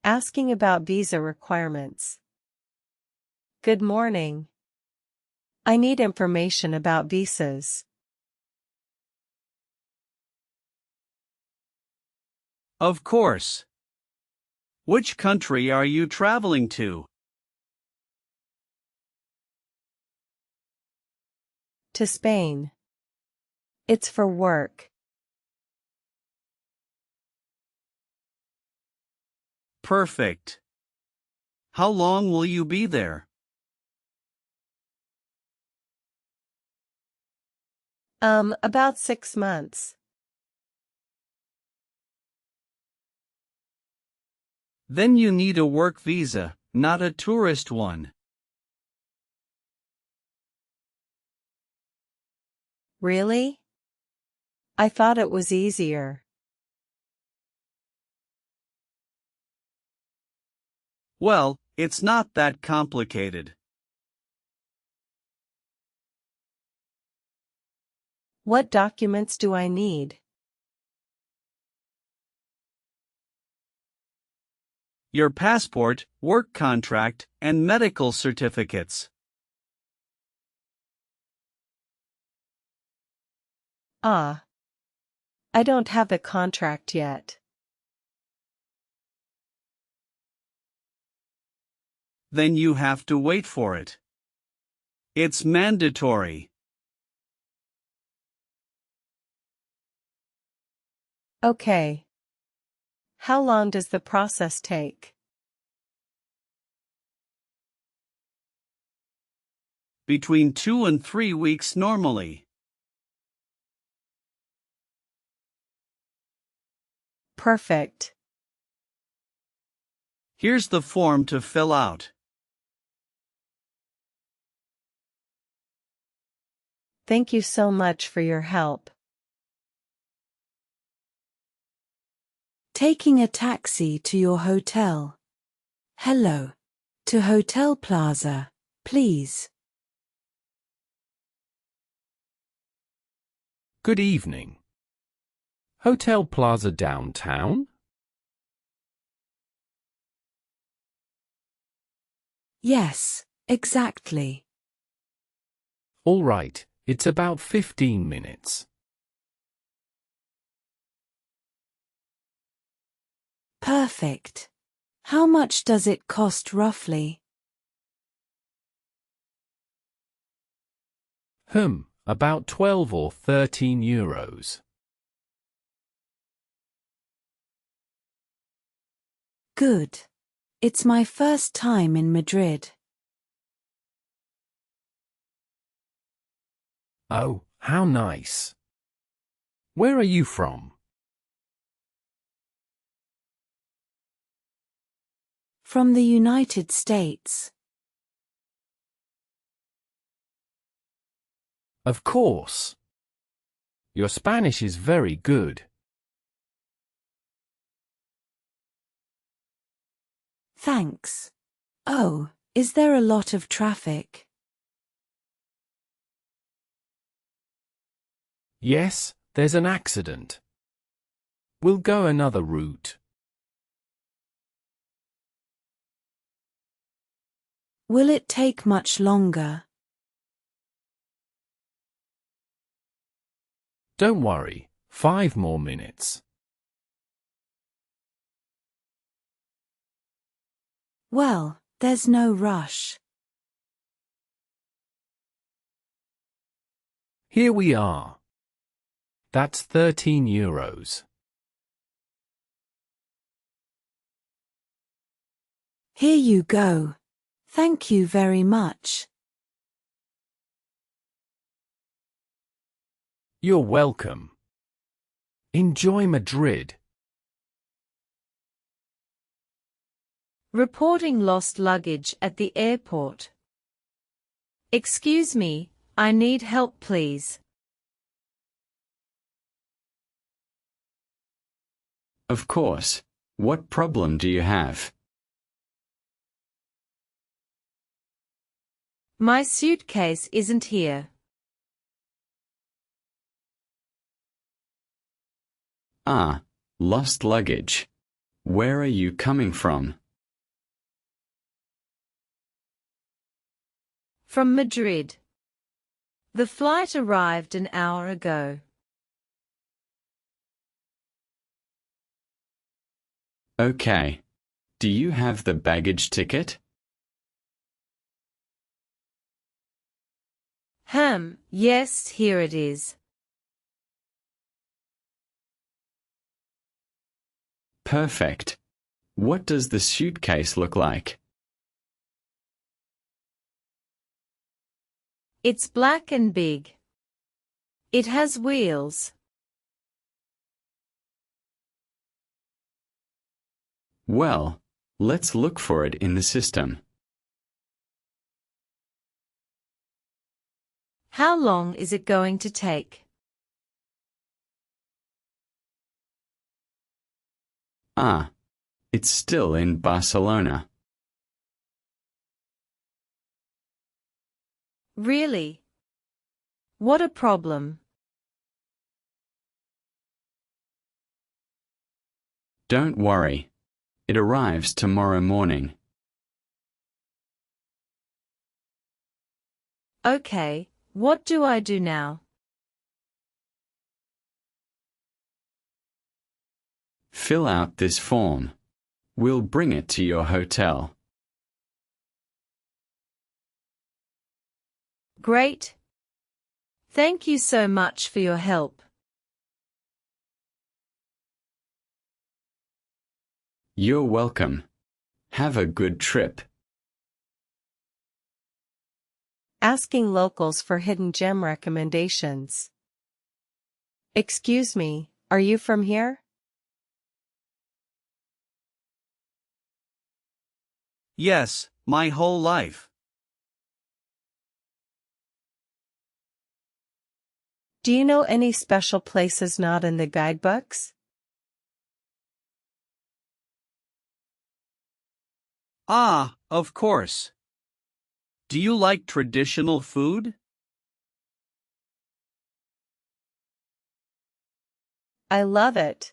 Asking about visa requirements. Good morning. I need information about visas. Of course. Which country are you traveling to? To Spain. It's for work. Perfect. How long will you be there? About 6 months. Then you need a work visa, not a tourist one. Really? I thought it was easier. Well, it's not that complicated. What documents do I need? Your passport, work contract, and medical certificates. Ah. I don't have a contract yet. Then you have to wait for it. It's mandatory. Okay. How long does the process take? Between 2 and 3 weeks normally. Perfect. Here's the form to fill out. Thank you so much for your help. Taking a taxi to your hotel. Hello. To Hotel Plaza, please. Good evening. Hotel Plaza downtown? Yes, exactly. All right, it's about 15 minutes. Perfect. How much does it cost roughly? About 12 or 13 euros. Good. It's my first time in Madrid. Oh, how nice. Where are you from? From the United States. Of course. Your Spanish is very good. Thanks. Oh, is there a lot of traffic? Yes, there's an accident. We'll go another route. Will it take much longer? Don't worry, 5 more minutes. Well, there's no rush. Here we are. That's 13 euros. Here you go. Thank you very much. You're welcome. Enjoy Madrid. Reporting lost luggage at the airport. Excuse me, I need help please. Of course. What problem do you have? My suitcase isn't here. Ah, lost luggage. Where are you coming from? From Madrid. The flight arrived an hour ago. Okay. Do you have the baggage ticket? Yes, here it is. Perfect. What does the suitcase look like? It's black and big. It has wheels. Well, let's look for it in the system. How long is it going to take? Ah, it's still in Barcelona. Really? What a problem. Don't worry. It arrives tomorrow morning. Okay, what do I do now? Fill out this form. We'll bring it to your hotel. Great. Thank you so much for your help. You're welcome. Have a good trip. Asking locals for hidden gem recommendations. Excuse me, are you from here? Yes, my whole life. Do you know any special places not in the guidebooks? Ah, of course. Do you like traditional food? I love it.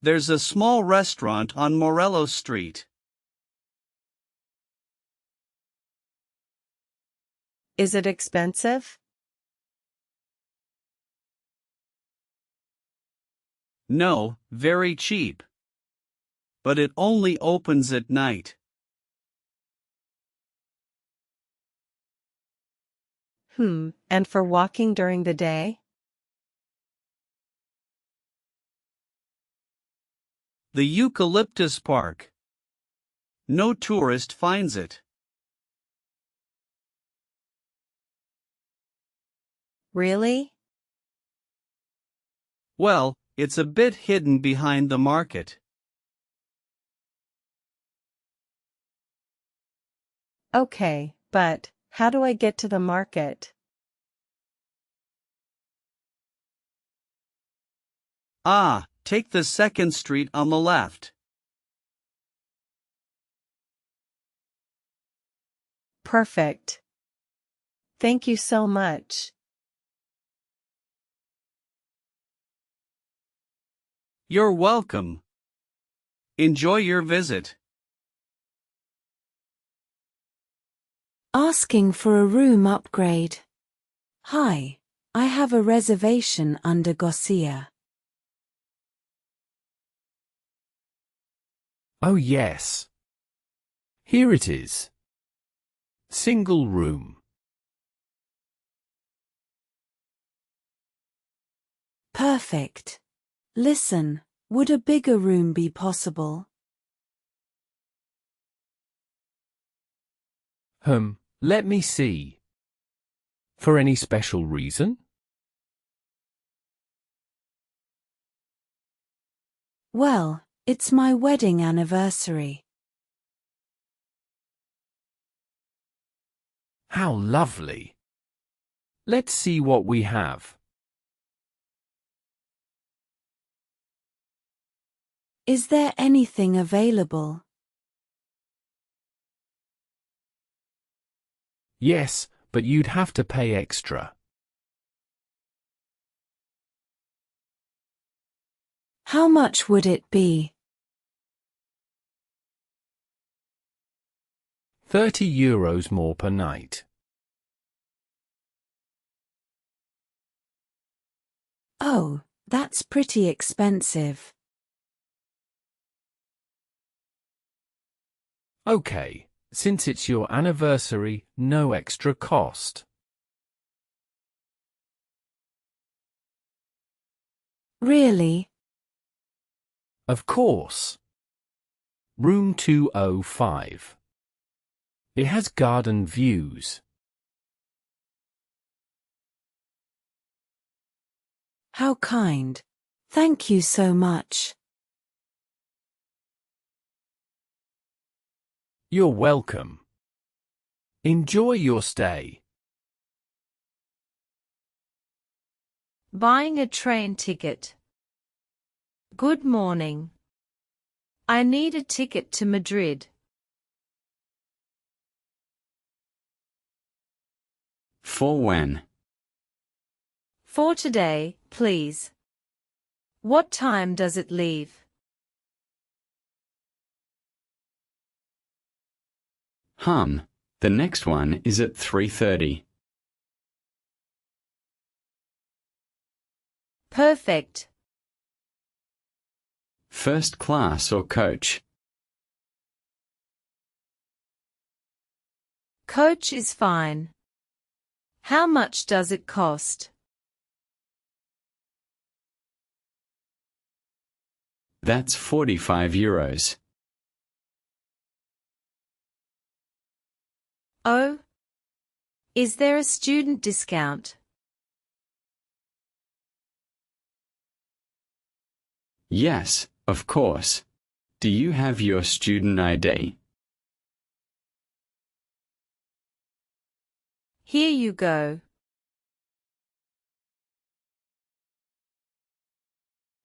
There's a small restaurant on Morelos Street. Is it expensive? No, very cheap. But it only opens at night. And for walking during the day? The Eucalyptus Park. No tourist finds it. Really? Well, it's a bit hidden behind the market. Okay, but how do I get to the market? Ah, take the second street on the left. Perfect. Thank you so much. You're welcome. Enjoy your visit. Asking for a room upgrade. Hi, I have a reservation under Garcia. Oh yes. Here it is. Single room. Perfect. Listen, would a bigger room be possible? Let me see. For any special reason? Well, it's my wedding anniversary. How lovely. Let's see what we have. Is there anything available? Yes, but you'd have to pay extra. How much would it be? €30 more per night. Oh, that's pretty expensive. Okay, since it's your anniversary, no extra cost. Really? Of course. Room 205. It has garden views. How kind. Thank you so much. You're welcome. Enjoy your stay. Buying a train ticket. Good morning. I need a ticket to Madrid. For when? For today, please. What time does it leave? The next one is at 3:30. Perfect. First class or coach? Coach is fine. How much does it cost? That's €45. Oh. Is there a student discount? Yes, of course. Do you have your student ID? Here you go.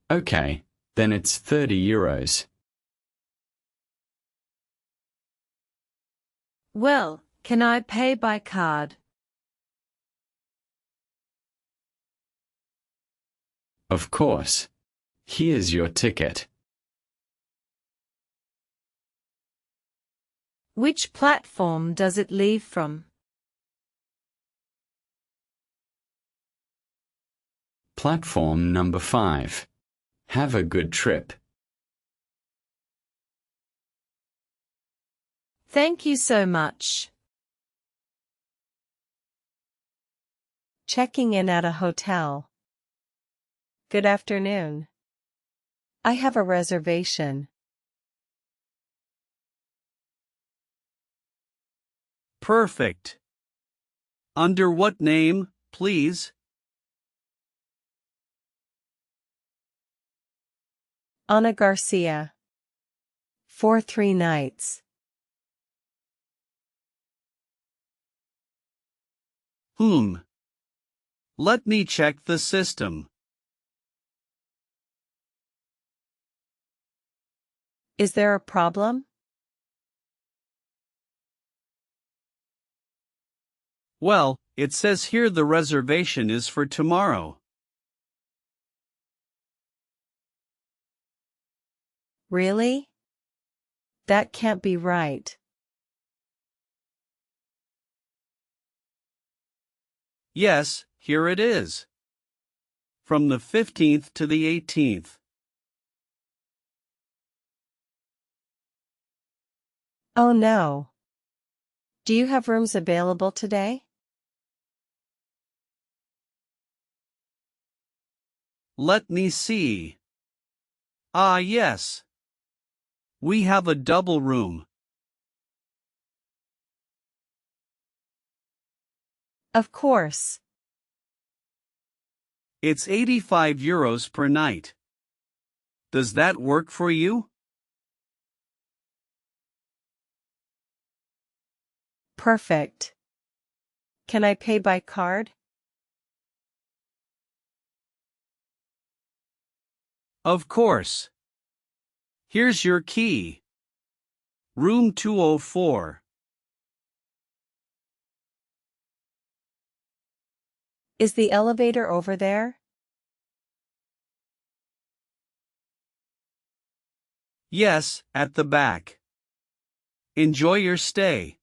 Okay, then it's €30. Well, can I pay by card? Of course. Here's your ticket. Which platform does it leave from? Platform number 5. Have a good trip. Thank you so much. Checking in at a hotel. Good afternoon. I have a reservation. Perfect. Under what name, please? Ana Garcia. For 3 nights. Let me check the system. Is there a problem? Well, it says here the reservation is for tomorrow. Really? That can't be right. Yes, here it is. From the 15th to the 18th. Oh no. Do you have rooms available today? Let me see. Ah, yes. We have a double room. Of course. It's €85 per night. Does that work for you? Perfect. Can I pay by card? Of course. Here's your key. Room 204. Is the elevator over there? Yes, at the back. Enjoy your stay.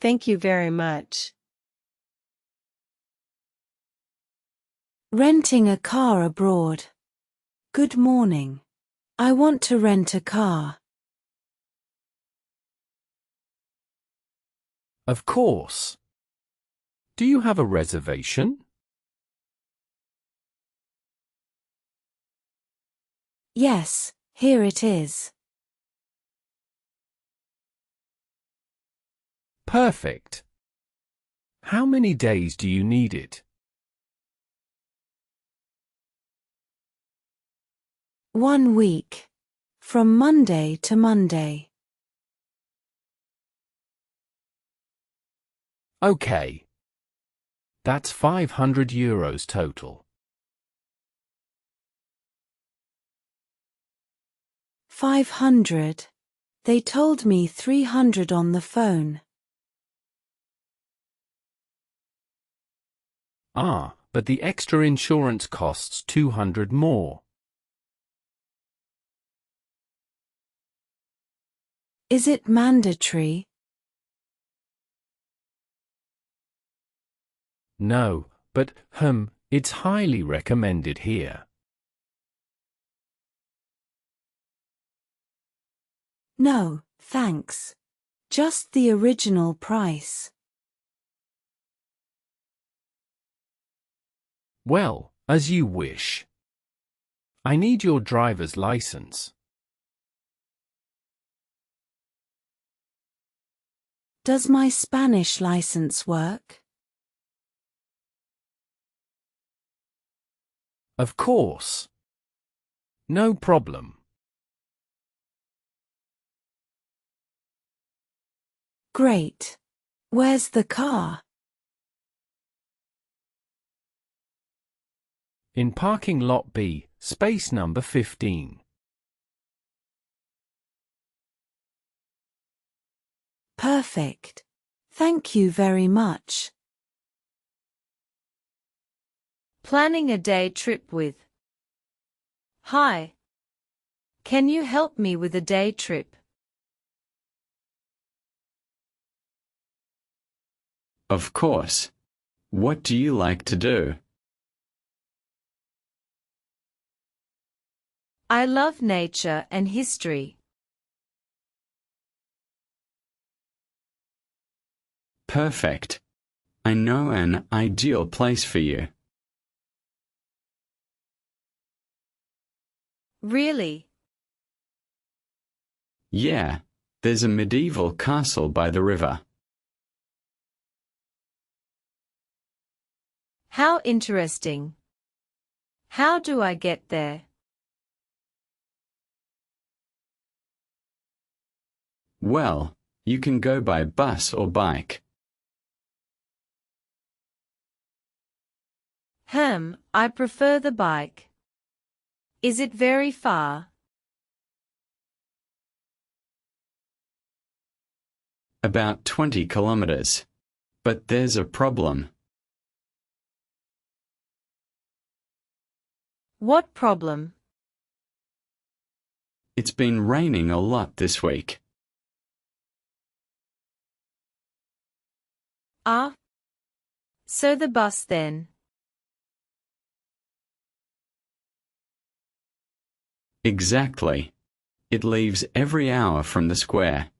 Thank you very much. Renting a car abroad. Good morning. I want to rent a car. Of course. Do you have a reservation? Yes, here it is. Perfect. How many days do you need it? 1 week. From Monday to Monday. Okay. That's €500 total. 500. They told me 300 on the phone. Ah, but the extra insurance costs 200 more. Is it mandatory? No, but, it's highly recommended here. No, thanks. Just the original price. Well, as you wish. I need your driver's license. Does my Spanish license work? Of course. No problem. Great. Where's the car? In parking lot B, space number 15. Perfect. Thank you very much. Planning a day trip with. Hi. Can you help me with a day trip? Of course. What do you like to do? I love nature and history. Perfect. I know an ideal place for you. Really? Yeah, there's a medieval castle by the river. How interesting. How do I get there? Well, you can go by bus or bike. I prefer the bike. Is it very far? About 20 kilometers. But there's a problem. What problem? It's been raining a lot this week. Ah. So the bus then. Exactly. It leaves every hour from the square.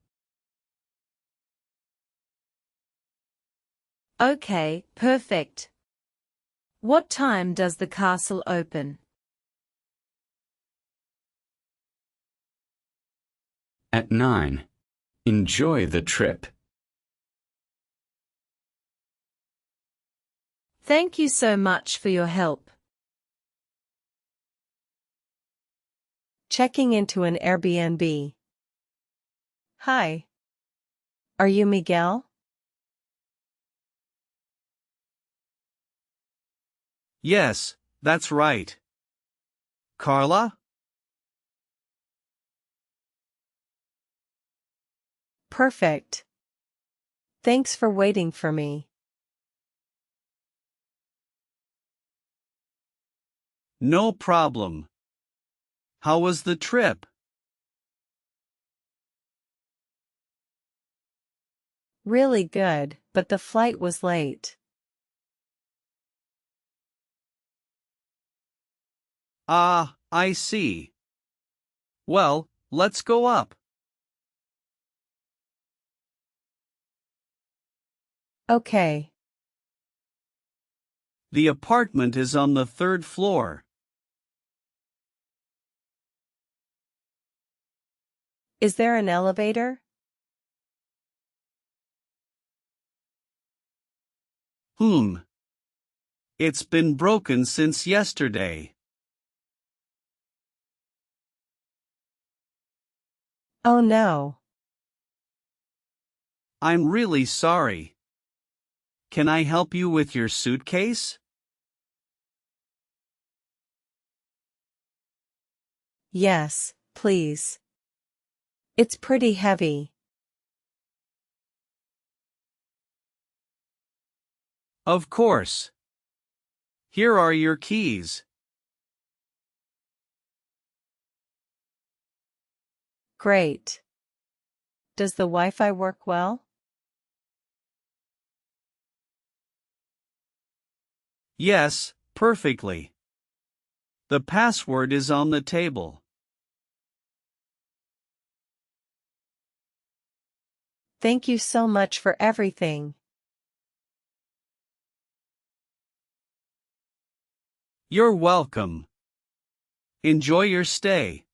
Okay, perfect. What time does the castle open? At 9. Enjoy the trip. Thank you so much for your help. Checking into an Airbnb. Hi. Are you Miguel? Yes, that's right. Carla? Perfect. Thanks for waiting for me. No problem. How was the trip? Really good, but the flight was late. Ah, I see. Well, let's go up. Okay. The apartment is on the third floor. Is there an elevator? It's been broken since yesterday. Oh no. I'm really sorry. Can I help you with your suitcase? Yes, please. It's pretty heavy. Of course. Here are your keys. Great. Does the Wi-Fi work well? Yes, perfectly. The password is on the table. Thank you so much for everything. You're welcome. Enjoy your stay.